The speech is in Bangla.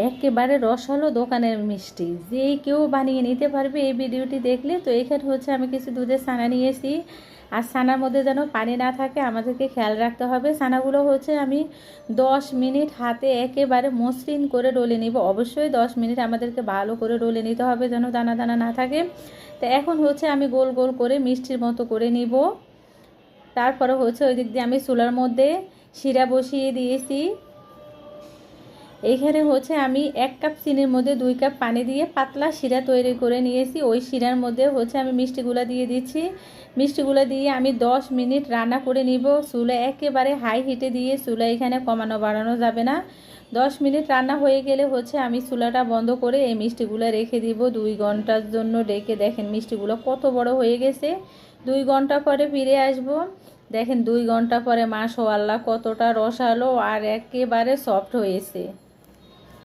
একেবারে রসালো দোকানের মিষ্টি, যে কেউ বানিয়ে নিতে পারবে এই ভিডিওটি দেখলে। তো এখানে হচ্ছে আমি কিছু দুধের ছানা নিয়েছি, আর ছানার মধ্যে যেন পানি না থাকে আমাদেরকে খেয়াল রাখতে হবে। ছানাগুলো হচ্ছে আমি 10 মিনিট হাতে একেবারে মসৃণ করে ডলে নিব। অবশ্যই 10 মিনিট আমাদেরকে ভালো করে ডলে নিতে হবে, যেন দানা দানা না থাকে। তো এখন হচ্ছে আমি গোল গোল করে মিষ্টির মতো করে নিব। তারপরে হচ্ছে ওই দিক দিয়ে আমি চুলার মধ্যে শিরা বসিয়ে দিয়েছি। এইখানে হচ্ছে আমি 1 কাপ চিনির মধ্যে 2 কাপ পানি দিয়ে পাতলা শিরা তৈরি করে নিয়েছি। ওই শিরার মধ্যে হচ্ছে আমি মিষ্টিগুলো দিয়ে দিচ্ছি। মিষ্টিগুলো দিয়ে আমি 10 মিনিট রান্না করে নিব। চুলা একেবারে হাই হিটে দিয়ে, চুলা এখানে কমানো বাড়ানো যাবে না। 10 মিনিট রান্না হয়ে গেলে হচ্ছে আমি চুলাটা বন্ধ করে এই মিষ্টিগুলো রেখে দিব 2 ঘন্টার জন্য ডেকে। দেখেন মিষ্টিগুলো কত বড় হয়ে গেছে। 2 ঘন্টা পরে ফিরে আসব। দেখেন 2 ঘন্টা পরে মাশাআল্লাহ কতটা রসালো আর একেবারে সফট হয়েছে।